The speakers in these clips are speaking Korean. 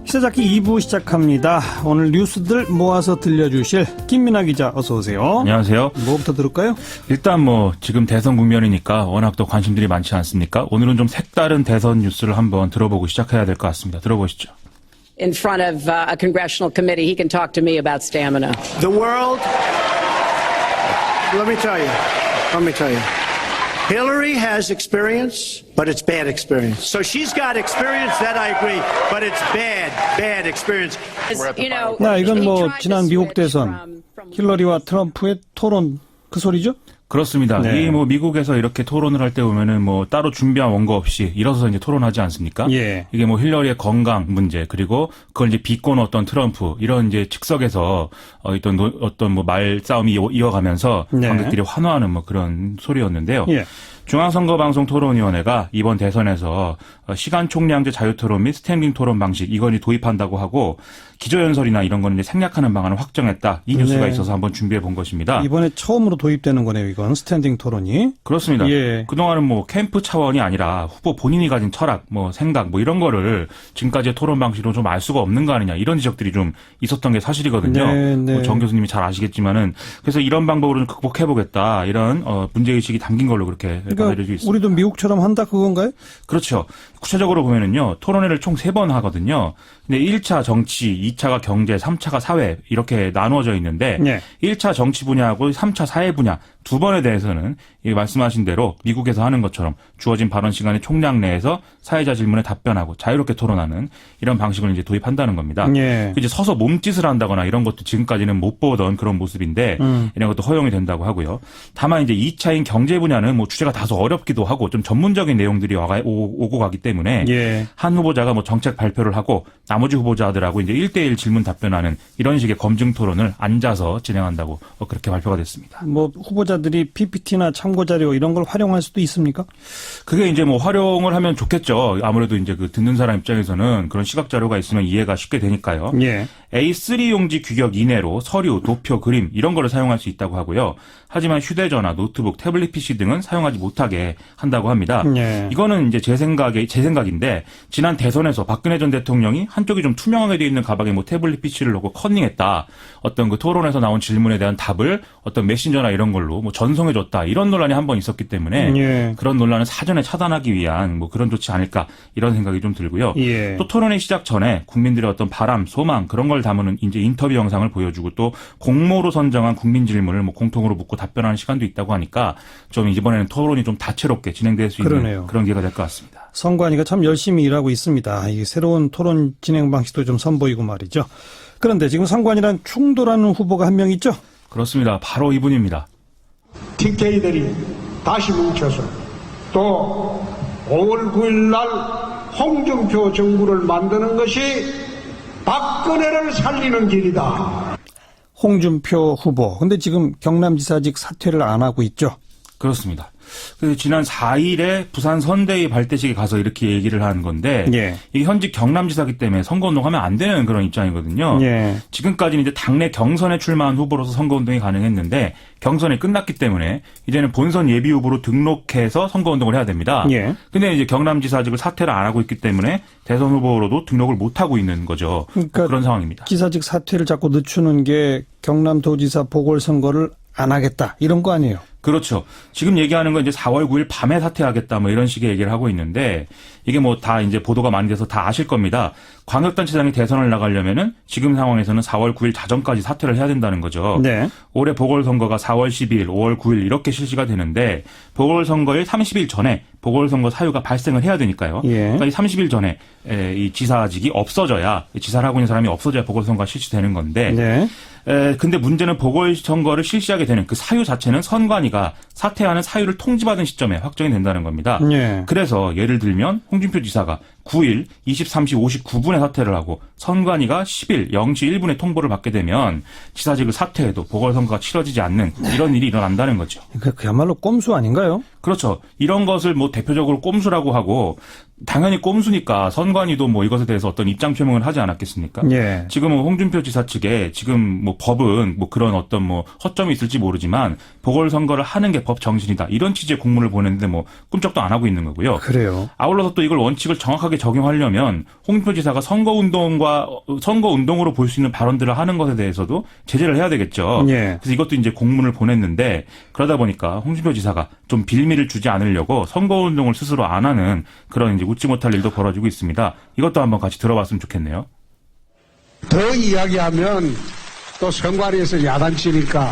시사잡기 2부 시작합니다. 오늘 뉴스들 모아서 들려주실 김민아 기자 어서 오세요. 안녕하세요. 뭐부터 들을까요? 일단 지금 대선 국면이니까 워낙 또 관심들이 많지 않습니까? 오늘은 좀 색다른 대선 뉴스를 한번 들어보고 시작해야 될 것 같습니다. 들어보시죠. In front of a congressional committee, he can talk to me about stamina. The world, let me tell you, Hillary has experience, but it's bad experience. So she's got experience, that I agree, but it's bad experience. 이건 지난 미국 대선 힐러리와 트럼프의 토론 그 소리죠? 그렇습니다. 네. 이 미국에서 이렇게 토론을 할 때 보면은 따로 준비한 원고 없이 일어서서 이제 토론하지 않습니까? 예. 이게 힐러리의 건강 문제 그리고 그걸 이제 비꼬는 어떤 트럼프 이런 이제 즉석에서 어떤 말싸움이 이어가면서 네. 관객들이 환호하는 그런 소리였는데요. 예. 중앙선거방송토론위원회가 이번 대선에서 시간 총량제 자유토론 및 스탠딩 토론 방식 이걸 도입한다고 하고 기조연설이나 이런 거는 이제 생략하는 방안을 확정했다. 이 뉴스가 네. 있어서 한번 준비해 본 것입니다. 이번에 처음으로 도입되는 거네요. 이건 스탠딩 토론이. 그렇습니다. 예. 그동안은 캠프 차원이 아니라 후보 본인이 가진 철학, 생각 이런 거를 지금까지의 토론 방식으로 좀 알 수가 없는 거 아니냐 이런 지적들이 좀 있었던 게 사실이거든요. 네, 네. 정 교수님이 잘 아시겠지만은 그래서 이런 방법으로 좀 극복해 보겠다 이런 문제의식이 담긴 걸로 그렇게 받아들여지고 있습니다. 우리도 미국처럼 한다 그건가요? 그렇죠. 구체적으로 보면은요, 토론회를 총 3번 하거든요. 근데 1차 정치, 2차가 경제, 3차가 사회 이렇게 나누어져 있는데 네. 1차 정치 분야하고 3차 사회 분야 두 번에 대해서는 말씀하신 대로 미국에서 하는 것처럼 주어진 발언 시간의 총량 내에서 사회자 질문에 답변하고 자유롭게 토론하는 이런 방식을 이제 도입한다는 겁니다. 예. 이제 서서 몸짓을 한다거나 이런 것도 지금까지는 못 보던 그런 모습인데 이런 것도 허용이 된다고 하고요. 다만 이제 2차인 경제 분야는 주제가 다소 어렵기도 하고 좀 전문적인 내용들이 오고 가기 때문에 예. 한 후보자가 정책 발표를 하고 나머지 후보자들하고 이제 1대1 질문 답변하는 이런 식의 검증 토론을 앉아서 진행한다고 그렇게 발표가 됐습니다. 후보자들이 PPT나 참고 자료 이런 걸 활용할 수도 있습니까? 그게 이제 활용을 하면 좋겠죠. 아무래도 이제 듣는 사람 입장에서는 그런 시각 자료가 있으면 이해가 쉽게 되니까요. 예. A3 용지 규격 이내로 서류, 도표, 그림 이런 거를 사용할 수 있다고 하고요. 하지만 휴대전화, 노트북, 태블릿 PC 등은 사용하지 못하게 한다고 합니다. 예. 이거는 이제 제 생각인데 지난 대선에서 박근혜 전 대통령이 한쪽이 좀 투명하게 되어 있는 가방에 태블릿 PC를 넣고 컨닝했다. 어떤 그 토론에서 나온 질문에 대한 답을 어떤 메신저나 이런 걸로 전송해줬다. 이런 논란이 한 번 있었기 때문에 예. 그런 논란을 사전에 차단하기 위한 그런 조치 아닐까 이런 생각이 좀 들고요. 예. 또 토론회 시작 전에 국민들의 어떤 바람, 소망 그런 걸 담은 이제 인터뷰 영상을 보여주고 또 공모로 선정한 국민 질문을 공통으로 묻고 답변하는 시간도 있다고 하니까 좀 이번에는 토론이 좀 다채롭게 진행될 수 있는 그러네요. 그런 기회가 될 것 같습니다. 선관위가 참 열심히 일하고 있습니다. 이 새로운 토론 진행 방식도 좀 선보이고 말이죠. 그런데 지금 선관위랑 충돌하는 후보가 한 명 있죠? 그렇습니다. 바로 이분입니다. TK들이 다시 뭉쳐서 또 5월 9일 날 홍준표 정부를 만드는 것이 박근혜를 살리는 길이다. 홍준표 후보. 근데 지금 경남지사직 사퇴를 안 하고 있죠? 그렇습니다. 지난 4일에 부산 선대위 발대식에 가서 이렇게 얘기를 한 건데 예. 이게 현직 경남지사기 때문에 선거운동하면 안 되는 그런 입장이거든요. 예. 지금까지는 이제 당내 경선에 출마한 후보로서 선거운동이 가능했는데 경선이 끝났기 때문에 이제는 본선 예비 후보로 등록해서 선거운동을 해야 됩니다. 예. 근데 이제 경남지사직을 사퇴를 안 하고 있기 때문에 대선 후보로도 등록을 못 하고 있는 거죠. 그러니까 그런 상황입니다. 지사직 사퇴를 자꾸 늦추는 게 경남도지사 보궐선거를 안 하겠다 이런 거 아니에요? 그렇죠. 지금 얘기하는 건 이제 4월 9일 밤에 사퇴하겠다 이런 식의 얘기를 하고 있는데 이게 다 이제 보도가 많이 돼서 다 아실 겁니다. 광역단체장이 대선을 나가려면은 지금 상황에서는 4월 9일 자정까지 사퇴를 해야 된다는 거죠. 네. 올해 보궐선거가 4월 12일, 5월 9일 이렇게 실시가 되는데 보궐선거일 30일 전에 보궐선거 사유가 발생을 해야 되니까요. 예. 그러니까 이 30일 전에 이 지사직이 없어져야 지사를 하고 있는 사람이 없어져야 보궐선거가 실시되는 건데 네. 근데 문제는 보궐선거를 실시하게 되는 그 사유 자체는 선관위가 사퇴하는 사유를 통지받은 시점에 확정이 된다는 겁니다. 예. 그래서 예를 들면 홍준표 지사가 9일 23시 59분에 사퇴를 하고 선관위가 10일 0시 1분에 통보를 받게 되면 지사직을 사퇴해도 보궐선거가 치러지지 않는 이런 일이 일어난다는 거죠. 그야말로 꼼수 아닌가요? 그렇죠. 이런 것을 대표적으로 꼼수라고 하고 당연히 꼼수니까 선관위도 이것에 대해서 어떤 입장 표명을 하지 않았겠습니까? 예. 지금은 홍준표 지사 측에 지금 법은 그런 어떤 허점이 있을지 모르지만 보궐선거를 하는 게 법 정신이다. 이런 취지의 공문을 보냈는데 꿈쩍도 안 하고 있는 거고요. 그래요. 아울러서 또 이걸 원칙을 정확하게 적용하려면 홍준표 지사가 선거운동으로 볼 수 있는 발언들을 하는 것에 대해서도 제재를 해야 되겠죠. 예. 그래서 이것도 이제 공문을 보냈는데 그러다 보니까 홍준표 지사가 좀 빌미를 주지 않으려고 선거운동을 스스로 안 하는 그런 이제 웃지 못할 일도 벌어지고 있습니다. 이것도 한번 같이 들어봤으면 좋겠네요. 더 이야기하면 또 선관위에서 야단치니까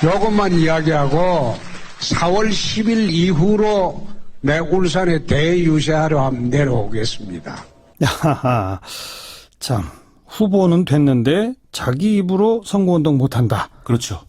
요것만 이야기하고 4월 10일 이후로 내 울산에 대유세하려 하면 내려오겠습니다. 야하하. 참, 후보는 됐는데 자기 입으로 선거운동 못한다. 그렇죠.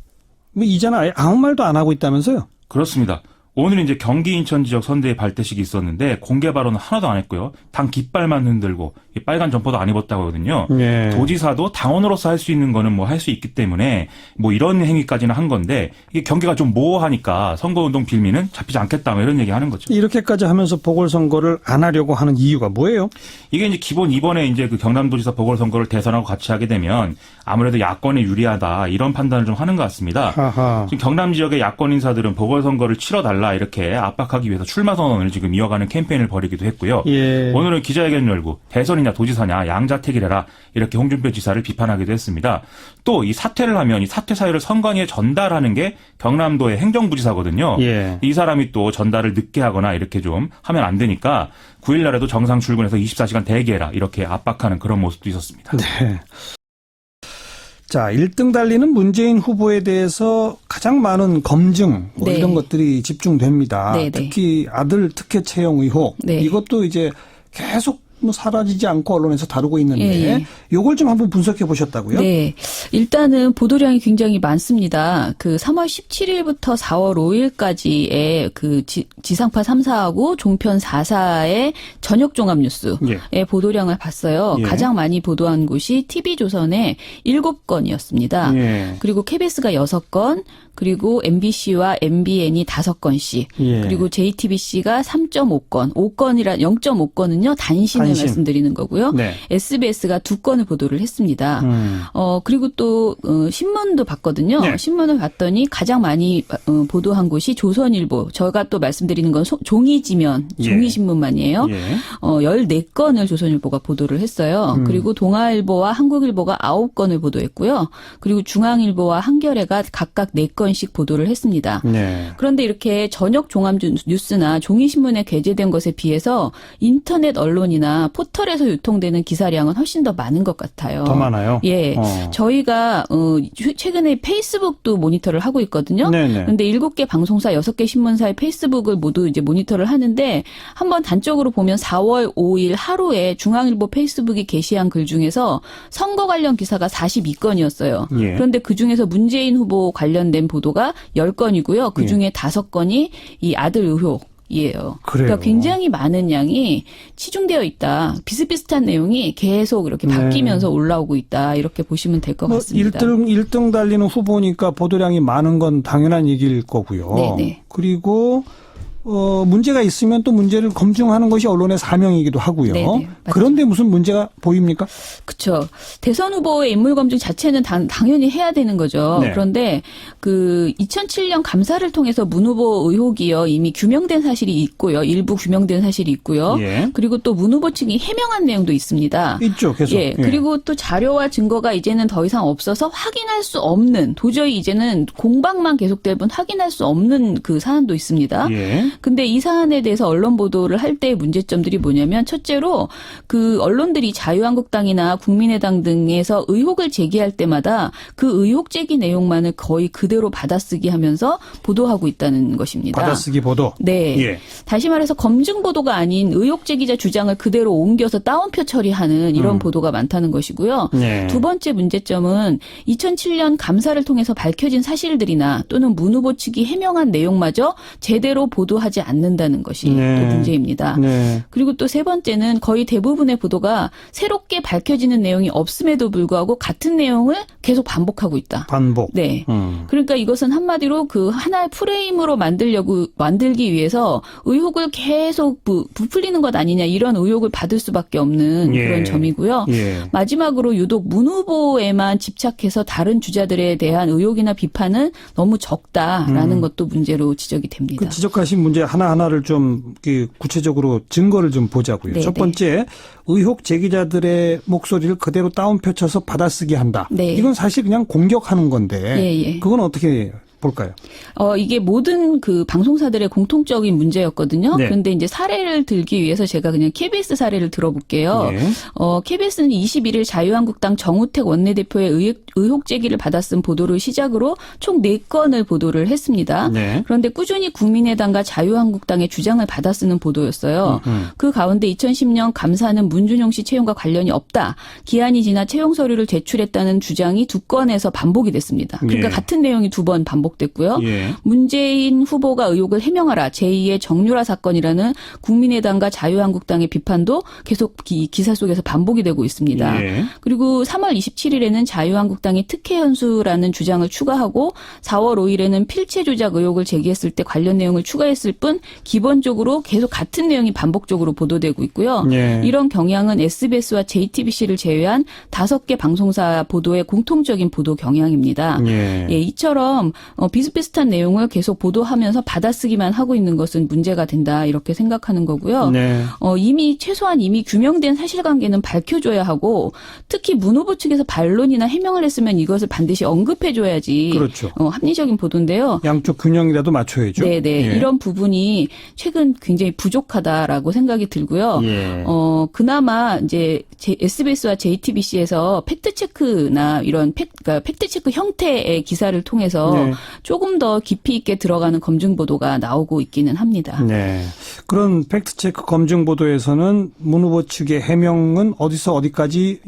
뭐 이제는 아예 아무 말도 안 하고 있다면서요? 그렇습니다. 오늘 이제 경기 인천 지역 선대위 발대식이 있었는데 공개 발언은 하나도 안 했고요. 당 깃발만 흔들고 이 빨간 점퍼도 안 입었다고 하거든요. 예. 도지사도 당원으로서 할 수 있는 거는 뭐 할 수 있기 때문에 뭐 이런 행위까지는 한 건데 이게 경기가 좀 모호하니까 선거운동 빌미는 잡히지 않겠다 뭐 이런 얘기 하는 거죠. 이렇게까지 하면서 보궐선거를 안 하려고 하는 이유가 뭐예요? 이게 이제 기본 이번에 이제 그 경남도지사 보궐선거를 대선하고 같이 하게 되면 아무래도 야권에 유리하다 이런 판단을 좀 하는 것 같습니다. 하하. 지금 경남 지역의 야권 인사들은 보궐선거를 치러달라 이렇게 압박하기 위해서 출마 선언을 지금 이어가는 캠페인을 벌이기도 했고요. 예. 오늘은 기자회견 열고 대선이냐 도지사냐 양자택일해라 이렇게 홍준표 지사를 비판하기도 했습니다. 또 이 사퇴를 하면 이 사퇴 사유를 선관위에 전달하는 게 경남도의 행정부지사거든요. 예. 이 사람이 또 전달을 늦게 하거나 이렇게 좀 하면 안 되니까 9일 날에도 정상 출근해서 24시간 대기해라 이렇게 압박하는 그런 모습도 있었습니다. 네. 자, 1등 달리는 문재인 후보에 대해서 가장 많은 검증 뭐 네. 이런 것들이 집중됩니다. 네, 네. 특히 아들 특혜 채용 의혹 네. 이것도 이제 계속 뭐 사라지지 않고 언론에서 다루고 있는데 예. 요걸 좀 한번 분석해 보셨다고요? 네. 일단은 보도량이 굉장히 많습니다. 그 3월 17일부터 4월 5일까지의 그 지상파 3사하고 종편 4사의 저녁 종합 뉴스의 보도량을 봤어요. 예. 가장 많이 보도한 곳이 TV조선의 7건이었습니다. 예. 그리고 KBS가 6건, 그리고 MBC와 MBN이 5건씩, 예. 그리고 JTBC가 3.5건, 0.5건은요 단신을 단신. 말씀드리는 거고요. 네. SBS가 2건을 보도를 했습니다. 그리고 또 신문도 봤거든요. 네. 신문을 봤더니 가장 많이 보도한 곳이 조선일보. 제가 또 말씀드리는 건 종이지면, 예. 종이신문만이에요. 예. 14건을 조선일보가 보도를 했어요. 그리고 동아일보와 한국일보가 9건을 보도했고요. 그리고 중앙일보와 한겨레가 각각 4건씩 보도를 했습니다. 네. 그런데 이렇게 저녁 종합 뉴스나 종이신문에 게재된 것에 비해서 인터넷 언론이나 포털에서 유통되는 기사량은 훨씬 더 많은 것 같아요. 더 많아요? 예. 저희가 최근에 페이스북도 모니터를 하고 있거든요. 네네. 그런데 7개 방송사, 6개 신문사의 페이스북을 모두 이제 모니터를 하는데 한번 단적으로 보면 4월 5일 하루에 중앙일보 페이스북이 게시한 글 중에서 선거 관련 기사가 42건이었어요. 예. 그런데 그중에서 문재인 후보 관련된 보도가 10건이고요. 그중에 5건이 이 아들 의혹이에요. 그래요. 그러니까 굉장히 많은 양이 치중되어 있다. 비슷비슷한 내용이 계속 이렇게 네. 바뀌면서 올라오고 있다. 이렇게 보시면 될 것 같습니다. 1등 달리는 후보니까 보도량이 많은 건 당연한 얘기일 거고요. 네네. 그리고 문제가 있으면 또 문제를 검증하는 것이 언론의 사명이기도 하고요. 네네, 맞죠. 그런데 무슨 문제가 보입니까? 그렇죠. 대선 후보의 인물 검증 자체는 당연히 해야 되는 거죠. 네. 그런데 그 2007년 감사를 통해서 문 후보 의혹이요 이미 규명된 사실이 있고요. 일부 규명된 사실이 있고요. 예. 그리고 또 문 후보 측이 해명한 내용도 있습니다. 있죠, 계속. 예. 그리고 또 자료와 증거가 이제는 더 이상 없어서 확인할 수 없는, 도저히 이제는 공방만 계속될 뿐 확인할 수 없는 그 사안도 있습니다. 예. 근데 이 사안에 대해서 언론 보도를 할 때의 문제점들이 뭐냐면 첫째로 그 언론들이 자유한국당이나 국민의당 등에서 의혹을 제기할 때마다 그 의혹 제기 내용만을 거의 그대로 받아쓰기 하면서 보도하고 있다는 것입니다. 받아쓰기 보도. 네. 예. 다시 말해서 검증 보도가 아닌 의혹 제기자 주장을 그대로 옮겨서 다운표 처리하는 이런 보도가 많다는 것이고요. 네. 두 번째 문제점은 2007년 감사를 통해서 밝혀진 사실들이나 또는 문 후보 측이 해명한 내용마저 제대로 보도하지 않는다는 것이 네. 또 문제입니다. 네. 그리고 또 세 번째는 거의 대부분의 보도가 새롭게 밝혀지는 내용이 없음에도 불구하고 같은 내용을 계속 반복하고 있다. 반복. 네. 그러니까 이것은 한마디로 그 하나의 프레임으로 만들기 위해서 의혹을 계속 부풀리는 것 아니냐 이런 의혹을 받을 수밖에 없는 예. 그런 점이고요. 예. 마지막으로 유독 문 후보에만 집착해서 다른 주자들에 대한 의혹이나 비판은 너무 적다라는 것도 문제로 지적이 됩니다. 그 지적하신 문제 이제 하나하나를 좀 구체적으로 증거를 좀 보자고요. 네, 첫 번째, 의혹 제기자들의 목소리를 그대로 다운표쳐서 받아쓰기 한다. 네. 이건 사실 그냥 공격하는 건데 예. 그건 어떻게 볼까요? 이게 모든 그 방송사들의 공통적인 문제였거든요. 네. 그런데 이제 사례를 들기 위해서 제가 그냥 KBS 사례를 들어볼게요. 네. KBS는 21일 자유한국당 정우택 원내대표의 의혹 제기를 받았은 보도를 시작으로 총 4건을 보도를 했습니다. 네. 그런데 꾸준히 국민의당과 자유한국당의 주장을 받아쓰는 보도였어요. 그 가운데 2010년 감사는 문준용 씨 채용과 관련이 없다. 기한이 지나 채용 서류를 제출했다는 주장이 2건에서 반복이 됐습니다. 그러니까 예. 같은 내용이 2번 반복됐고요. 예. 문재인 후보가 의혹을 해명하라. 제2의 정유라 사건이라는 국민의당과 자유한국당의 비판도 계속 기사 속에서 반복이 되고 있습니다. 예. 그리고 3월 27일에는 자유한국당이 특혜 현수라는 주장을 추가하고 4월 5일에는 필체 조작 의혹을 제기했을 때 관련 내용을 추가했을 뿐 기본적으로 계속 같은 내용이 반복적으로 보도되고 있고요. 예. 이런 경향은 SBS와 JTBC를 제외한 5개 방송사 보도의 공통적인 보도 경향입니다. 예. 이처럼 비슷비슷한 내용을 계속 보도하면서 받아쓰기만 하고 있는 것은 문제가 된다 이렇게 생각하는 거고요. 네. 최소한 이미 규명된 사실관계는 밝혀줘야 하고 특히 문 후보 측에서 반론이나 해명을 했으면 이것을 반드시 언급해줘야지. 그렇죠. 합리적인 보도인데요. 양쪽 균형이라도 맞춰야죠. 네네. 예. 이런 부분이 최근 굉장히 부족하다라고 생각이 들고요. 예. 그나마 이제 SBS와 JTBC에서 팩트체크나 이런 그러니까 팩트체크 형태의 기사를 통해서 네. 조금 더 깊이 있게 들어가는 검증 보도가 나오고 있기는 합니다. 네. 그런 팩트체크 검증 보도에서는 문 후보 측의 해명은 어디서 어디까지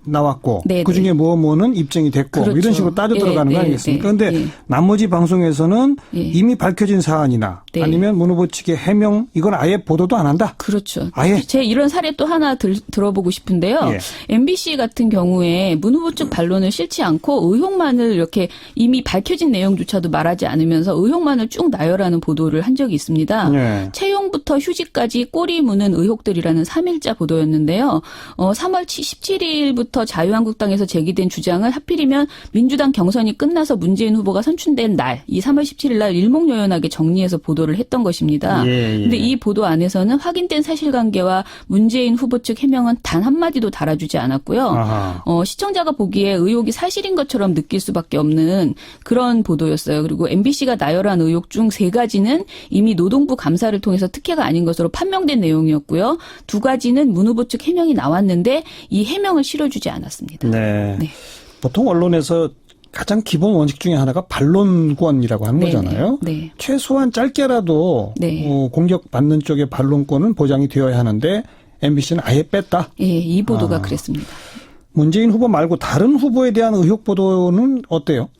나왔고 네네. 그중에 뭐는 입증이 됐고 그렇죠. 이런 식으로 따져 들어가는 거 아니겠습니까? 그런데 예. 나머지 방송에서는 예. 이미 밝혀진 사안이나 네. 아니면 문 후보 측의 해명 이건 아예 보도도 안 한다. 그렇죠. 아예? 제 이런 사례 또 하나 들어보고 싶은데요. 예. MBC 같은 경우에 문 후보 측 반론을 싫지 않고 의혹만을 이렇게 이미 밝혀진 내용조차도 말하지 않으면서 의혹만을 쭉 나열하는 보도를 한 적이 있습니다. 예. 채용부터 휴직까지 꼬리 무는 의혹들이라는 3일자 보도였는데요. 3월 17일부터 자유한국당에서 제기된 주장을 하필이면 민주당 경선이 끝나서 문재인 후보가 선출된 날, 이 3월 17일 날 일목요연하게 정리해서 보도를 했던 것입니다. 그런데 이 보도 안에서는 확인된 사실관계와 문재인 후보 측 해명은 단 한마디도 달아주지 않았고요. 아하. 시청자가 보기에 의혹이 사실인 것처럼 느낄 수밖에 없는 그런 보도였어요. 그리고 MBC가 나열한 의혹 중 3가지는 이미 노동부 감사를 통해서 특혜가 아닌 것으로 판명된 내용이었고요. 2가지는 문 후보 측 해명이 나왔는데 이 해명을 실어주지 않았습니다. 네. 네. 보통 언론에서 가장 기본 원칙 중에 하나가 반론권이라고 하는 네네. 거잖아요. 네. 최소한 짧게라도 네. 공격받는 쪽의 반론권은 보장이 되어야 하는데 MBC는 아예 뺐다. 예, 이 보도가 그랬습니다. 문재인 후보 말고 다른 후보에 대한 의혹 보도는 어때요?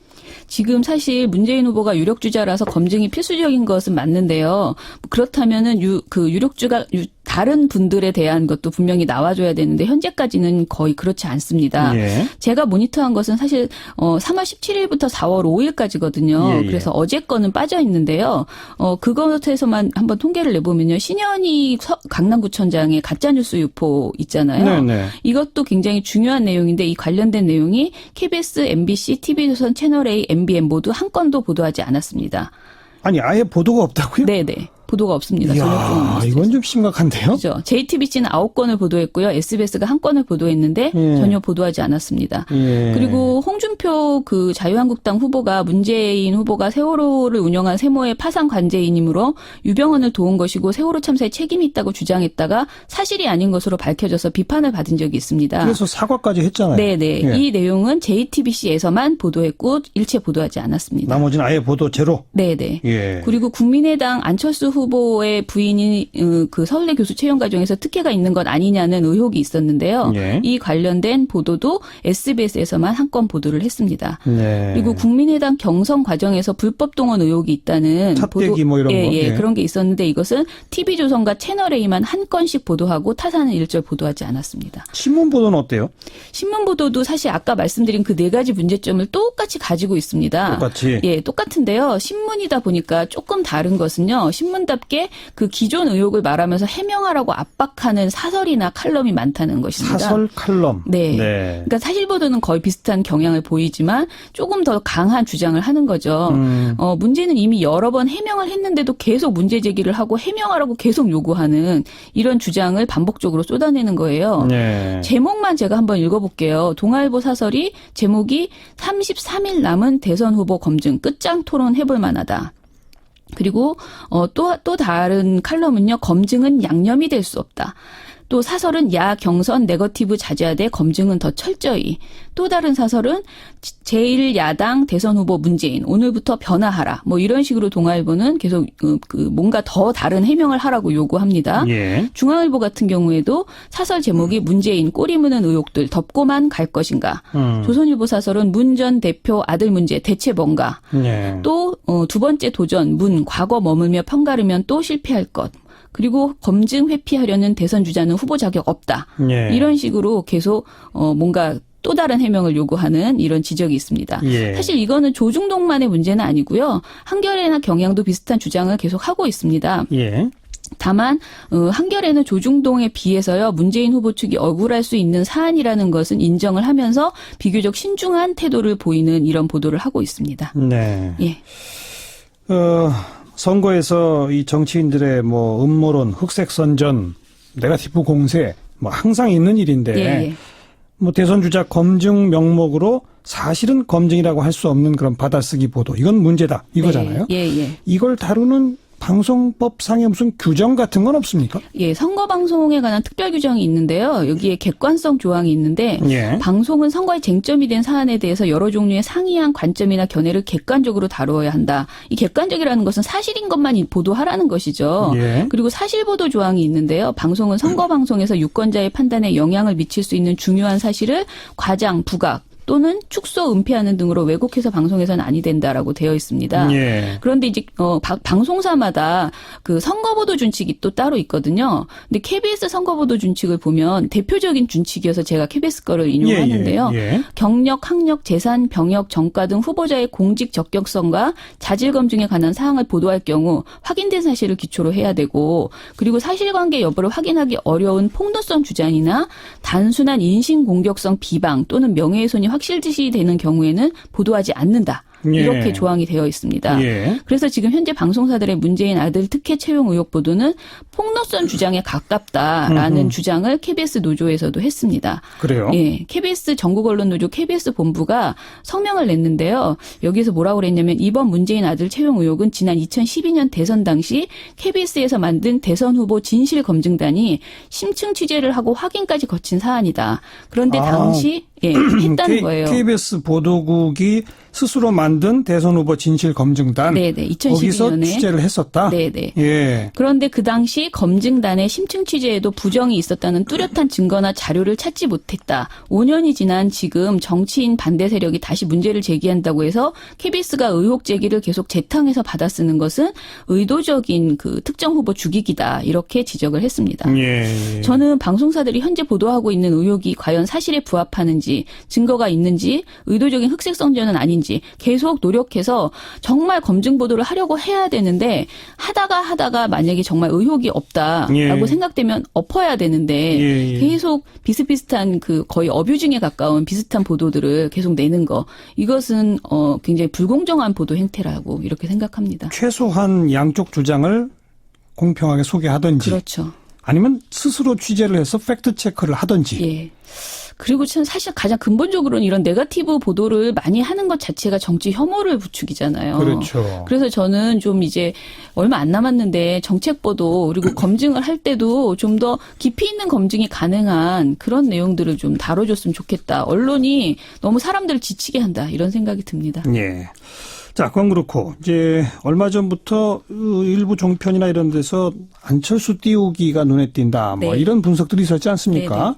지금 사실 문재인 후보가 유력주자라서 검증이 필수적인 것은 맞는데요. 그렇다면은 유력주가 다른 분들에 대한 것도 분명히 나와줘야 되는데 현재까지는 거의 그렇지 않습니다. 예. 제가 모니터한 것은 사실 3월 17일부터 4월 5일까지거든요. 예. 그래서 어제 거는 빠져 있는데요. 그것에서만 한번 통계를 내보면요. 신현희 강남구청장의 가짜뉴스 유포 있잖아요. 네네. 이것도 굉장히 중요한 내용인데 이 관련된 내용이 KBS, MBC, TV조선, 채널A, MBN 모두 한 건도 보도하지 않았습니다. 아니 아예 보도가 없다고요? 네네. 보도가 없습니다. 이야, 전역공항 이건 좀 심각한데요? 그렇죠. JTBC는 9건을 보도했고요. SBS가 1건을 보도했는데 예. 전혀 보도하지 않았습니다. 예. 그리고 홍준표 자유한국당 후보가 문재인 후보가 세월호를 운영한 세모의 파산 관제인이므로 유병헌을 도운 것이고 세월호 참사에 책임이 있다고 주장했다가 사실이 아닌 것으로 밝혀져서 비판을 받은 적이 있습니다. 그래서 사과까지 했잖아요. 네네. 예. 이 내용은 JTBC에서만 보도했고 일체 보도하지 않았습니다. 나머지는 아예 보도 제로. 네네. 예. 그리고 국민의당 안철수 후보의 부인이 그 서울대 교수 채용 과정에서 특혜가 있는 것 아니냐는 의혹이 있었는데요. 예. 이 관련된 보도도 SBS에서만 한 건 보도를 했습니다. 네. 그리고 국민의당 경선 과정에서 불법 동원 의혹이 있다는 찹대기 뭐 이런 거. 예, 예. 그런 게 있었는데 이것은 TV조선과 채널A만 한 건씩 보도하고 타사는 일절 보도하지 않았습니다. 신문 보도는 어때요? 신문 보도도 사실 아까 말씀드린 그 4가지 문제점을 똑같이 가지고 있습니다. 똑같이. 예, 똑같은데요. 신문이다 보니까 조금 다른 것은요. 신문 언론답게 그 기존 의혹을 말하면서 해명하라고 압박하는 사설이나 칼럼이 많다는 것입니다. 사설 칼럼. 네. 그러니까 사실 보도는 거의 비슷한 경향을 보이지만 조금 더 강한 주장을 하는 거죠. 문제는 이미 여러 번 해명을 했는데도 계속 문제 제기를 하고 해명하라고 계속 요구하는 이런 주장을 반복적으로 쏟아내는 거예요. 네. 제목만 제가 한번 읽어볼게요. 동아일보 사설이 제목이 33일 남은 대선 후보 검증 끝장 토론 해볼 만하다. 그리고 또 다른 칼럼은요. 검증은 양념이 될 수 없다. 또 사설은 야 경선 네거티브 자제하되 검증은 더 철저히. 또 다른 사설은 제1야당 대선 후보 문재인 오늘부터 변화하라. 뭐 이런 식으로 동아일보는 계속 뭔가 더 다른 해명을 하라고 요구합니다. 예. 중앙일보 같은 경우에도 사설 제목이 문재인 꼬리 무는 의혹들 덮고만 갈 것인가. 조선일보 사설은 문 전 대표 아들 문제 대체 뭔가. 예. 또 두 번째 도전 문 과거 머물며 편가르면 또 실패할 것. 그리고 검증 회피하려는 대선 주자는 후보 자격 없다. 예. 이런 식으로 계속 뭔가 또 다른 해명을 요구하는 이런 지적이 있습니다. 예. 사실 이거는 조중동만의 문제는 아니고요. 한겨레나 경향도 비슷한 주장을 계속 하고 있습니다. 예. 다만 한겨레는 조중동에 비해서요. 문재인 후보 측이 억울할 수 있는 사안이라는 것은 인정을 하면서 비교적 신중한 태도를 보이는 이런 보도를 하고 있습니다. 네. 예. 선거에서 이 정치인들의 뭐 음모론, 흑색 선전, 네거티브 공세 뭐 항상 있는 일인데 예. 뭐 대선 주자 검증 명목으로 사실은 검증이라고 할 수 없는 그런 받아쓰기 보도 이건 문제다 이거잖아요. 예. 이걸 다루는 방송법상의 무슨 규정 같은 건 없습니까? 예, 선거 방송에 관한 특별 규정이 있는데요. 여기에 객관성 조항이 있는데 예. 방송은 선거에 쟁점이 된 사안에 대해서 여러 종류의 상이한 관점이나 견해를 객관적으로 다루어야 한다. 이 객관적이라는 것은 사실인 것만 보도하라는 것이죠. 예. 그리고 사실 보도 조항이 있는데요. 방송은 선거 방송에서 유권자의 판단에 영향을 미칠 수 있는 중요한 사실을 과장, 부각 또는 축소, 은폐하는 등으로 왜곡해서 방송에서는 아니 된다라고 되어 있습니다. 예. 그런데 이제 방송사마다 그 선거보도 준칙이 또 따로 있거든요. 근데 KBS 선거보도 준칙을 보면 대표적인 준칙이어서 제가 KBS 거를 인용하는데요. 예. 경력, 학력, 재산, 병역, 정가 등 후보자의 공직 적격성과 자질 검증에 관한 사항을 보도할 경우 확인된 사실을 기초로 해야 되고, 그리고 사실관계 여부를 확인하기 어려운 폭로성 주장이나 단순한 인신공격성 비방 또는 명예훼손이 확실시 되는 경우에는 보도하지 않는다. 예. 이렇게 조항이 되어 있습니다. 예. 그래서 지금 현재 방송사들의 문재인 아들 특혜 채용 의혹 보도는 폭로성 주장에 가깝다라는 주장을 KBS 노조에서도 했습니다. 그래요? 예, KBS 전국언론노조 KBS 본부가 성명을 냈는데요. 여기서 뭐라고 그랬냐면 이번 문재인 아들 채용 의혹은 지난 2012년 대선 당시 KBS에서 만든 대선 후보 진실 검증단이 심층 취재를 하고 확인까지 거친 사안이다. 그런데 당시 했다는 거예요. KBS 보도국이 스스로 만든 대선 후보 진실 검증단. 네네. 2012년에. 거기서 취재를 했었다. 네네. 예. 그런데 그 당시 검증단의 심층 취재에도 부정이 있었다는 뚜렷한 증거나 자료를 찾지 못했다. 5년이 지난 지금 정치인 반대 세력이 다시 문제를 제기한다고 해서 KBS가 의혹 제기를 계속 재탕해서 받아쓰는 것은 의도적인 그 특정 후보 죽이기다. 이렇게 지적을 했습니다. 예. 저는 방송사들이 현재 보도하고 있는 의혹이 과연 사실에 부합하는지, 증거가 있는지, 의도적인 흑색 선전은 아닌지 계속 노력해서 정말 검증 보도를 하려고 해야 되는데 하다가 만약에 정말 의혹이 없다라고 예. 생각되면 엎어야 되는데 예. 계속 비슷비슷한 그 거의 어뷰징에 가까운 비슷한 보도들을 계속 내는 거, 이것은 굉장히 불공정한 보도 행태라고 이렇게 생각합니다. 최소한 양쪽 주장을 공평하게 소개하든지 그렇죠. 아니면 스스로 취재를 해서 팩트 체크를 하든지. 예. 그리고 참 사실 가장 근본적으로는 이런 네거티브 보도를 많이 하는 것 자체가 정치 혐오를 부추기잖아요. 그렇죠. 그래서 저는 좀 이제 얼마 안 남았는데 정책 보도 그리고 검증을 할 때도 좀 더 깊이 있는 검증이 가능한 그런 내용들을 좀 다뤄줬으면 좋겠다. 언론이 너무 사람들을 지치게 한다. 이런 생각이 듭니다. 예. 자, 그건 그렇고 이제 얼마 전부터 일부 종편이나 이런 데서 안철수 띄우기가 눈에 띈다. 뭐 네. 이런 분석들이 있었지 않습니까? 네네.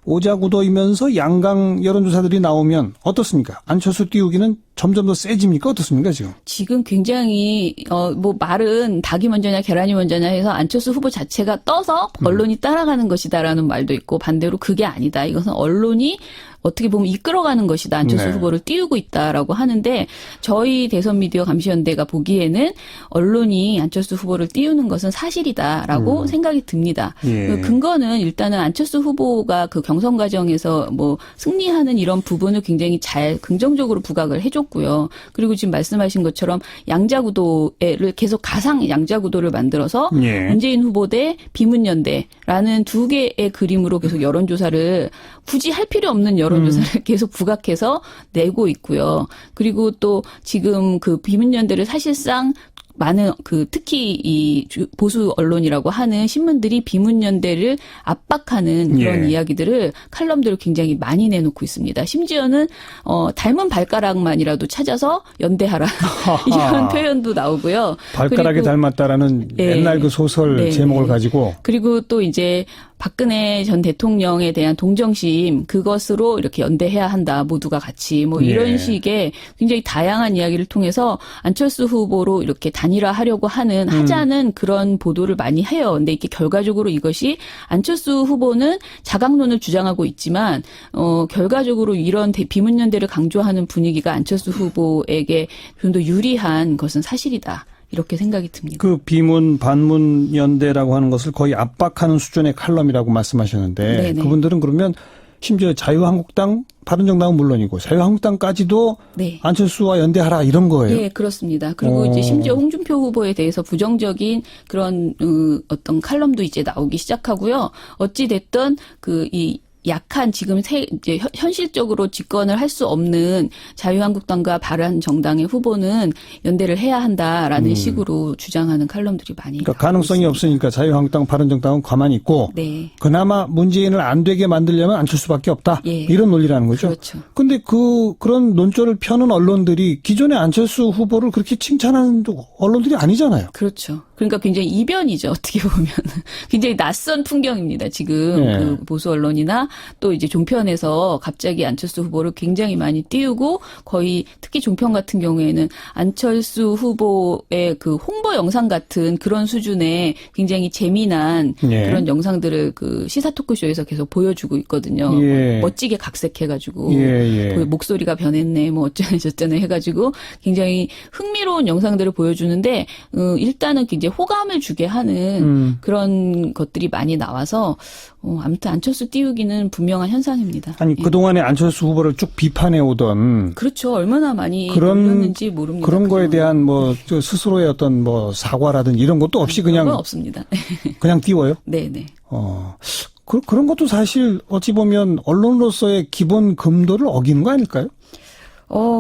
오자구도이면서 양강 여론조사들이 나오면 어떻습니까? 안철수 띄우기는 점점 더 세집니까? 어떻습니까, 지금? 지금 굉장히 뭐 말은 닭이 먼저냐 계란이 먼저냐 해서 안철수 후보 자체가 떠서 언론이 따라가는 것이다라는 말도 있고 반대로 그게 아니다. 이것은 언론이 어떻게 보면 이끌어가는 것이다. 안철수 네. 후보를 띄우고 있다라고 하는데 저희 대선 미디어 감시연대가 보기에는 언론이 안철수 후보를 띄우는 것은 사실이다라고 생각이 듭니다. 예. 그 근거는 일단은 안철수 후보가 그 경선 과정에서 뭐 승리하는 이런 부분을 굉장히 잘 긍정적으로 부각을 해줬고요. 그리고 지금 말씀하신 것처럼 양자구도를 계속 가상 양자구도를 만들어서 예. 문재인 후보 대 비문연대라는 두 개의 그림으로 계속 여론조사를 굳이 할 필요 없는 여론조사를 계속 부각해서 내고 있고요. 그리고 또 지금 그 비문연대를 사실상 많은 특히 이 보수 언론이라고 하는 신문들이 비문연대를 압박하는 그런 예. 이야기들을 칼럼들을 굉장히 많이 내놓고 있습니다. 심지어는 닮은 발가락만이라도 찾아서 연대하라 이런 표현도 나오고요. 발가락에 그리고 닮았다라는 네. 옛날 그 소설 네. 제목을 가지고 그리고 또 이제 박근혜 전 대통령에 대한 동정심 그것으로 이렇게 연대해야 한다. 모두가 같이 뭐 이런 예. 식의 굉장히 다양한 이야기를 통해서 안철수 후보로 이렇게 단일화하려고 하자는 그런 보도를 많이 해요. 근데 이게 결과적으로 이것이 안철수 후보는 자강론을 주장하고 있지만 결과적으로 이런 비문연대를 강조하는 분위기가 안철수 후보에게 좀 더 유리한 것은 사실이다. 이렇게 생각이 듭니다. 그 비문 반문 연대라고 하는 것을 거의 압박하는 수준의 칼럼이라고 말씀하셨는데 네네. 그분들은 그러면 심지어 자유한국당, 바른정당은 물론이고 자유한국당까지도 네. 안철수와 연대하라 이런 거예요. 네, 그렇습니다. 그리고 이제 심지어 홍준표 후보에 대해서 부정적인 그런 어떤 칼럼도 이제 나오기 시작하고요. 어찌 됐든 이 약한 지금 이제 현실적으로 집권을 할 수 없는 자유한국당과 바른정당의 후보는 연대를 해야 한다라는 식으로 주장하는 칼럼들이 많이 그러니까 나오고 가능성이 있습니다. 없으니까 자유한국당, 바른정당은 가만히 있고 네. 그나마 문재인을 안 되게 만들려면 안철수밖에 없다. 예. 이런 논리라는 거죠. 그렇죠. 근데 그런 논조를 펴는 언론들이 기존의 안철수 후보를 그렇게 칭찬하는 언론들이 아니잖아요. 그렇죠. 그러니까 굉장히 이변이죠. 어떻게 보면 굉장히 낯선 풍경입니다. 지금 예. 그 보수 언론이나 또 이제 종편에서 갑자기 안철수 후보를 굉장히 많이 띄우고 거의 특히 종편 같은 경우에는 안철수 후보의 그 홍보 영상 같은 그런 수준의 굉장히 재미난 예. 그런 영상들을 그 시사 토크쇼에서 계속 보여주고 있거든요. 예. 멋지게 각색해가지고 예. 그 목소리가 변했네, 뭐 어쩌네 저쩌네 해가지고 굉장히 흥미로운 영상들을 보여주는데 일단은 굉장히 호감을 주게 하는 그런 것들이 많이 나와서 아무튼 안철수 띄우기는 분명한 현상입니다. 아니 예. 그동안에 안철수 후보를 쭉 비판해 오던 그렇죠. 얼마나 많이 그런 올렸는지 모릅니다. 그런 거에 그냥. 대한 뭐 저 스스로의 어떤 뭐 사과라든 이런 것도 없이 그런 건 그냥 없습니다. 그냥 띄워요. 네네. 그런 것도 사실 어찌 보면 언론으로서의 기본 금도를 어기는 거 아닐까요?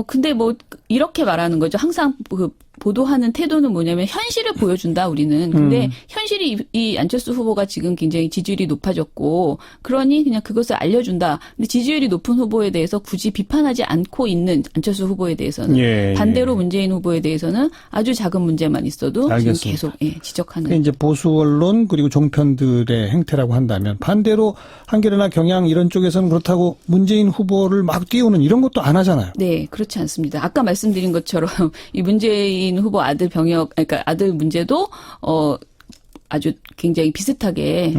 근데 뭐 이렇게 말하는 거죠. 항상 그 보도하는 태도는 뭐냐면 현실을 보여준다 우리는. 근데 현실이 이 안철수 후보가 지금 굉장히 지지율이 높아졌고 그러니 그냥 그것을 알려준다. 근데 지지율이 높은 후보에 대해서 굳이 비판하지 않고 있는 안철수 후보에 대해서는 예, 반대로 문재인 후보에 대해서는 아주 작은 문제만 있어도 알겠습니다. 지금 계속 지적하는. 그게 이제 보수 언론 그리고 종편들의 행태라고 한다면 반대로 한겨레나 경향 이런 쪽에서는 그렇다고 문재인 후보를 막 띄우는 이런 것도 안 하잖아요. 네, 그렇지 않습니다. 아까 말씀드린 것처럼 이 문재인 후보 아들 그러니까 아들 문제도 아주 굉장히 비슷하게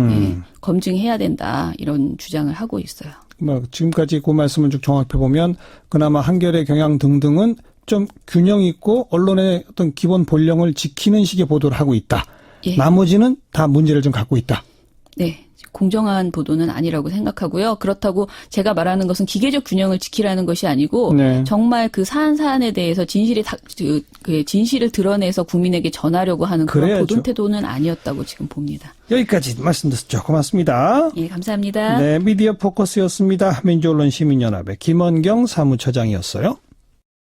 검증해야 된다 이런 주장을 하고 있어요. 뭐 지금까지 그 말씀을 쭉 종합해 보면 그나마 한겨레 경향 등등은 좀 균형 있고 언론의 어떤 기본 본령을 지키는 식의 보도를 하고 있다. 예. 나머지는 다 문제를 좀 갖고 있다. 네. 공정한 보도는 아니라고 생각하고요. 그렇다고 제가 말하는 것은 기계적 균형을 지키라는 것이 아니고 네. 정말 그 사안에 대해서 진실을 드러내서 국민에게 전하려고 하는 그런 그래야죠. 보도 태도는 아니었다고 지금 봅니다. 여기까지 말씀 듣죠. 고맙습니다. 예, 감사합니다. 네, 미디어 포커스였습니다. 민주언론 시민연합의 김원경 사무처장이었어요.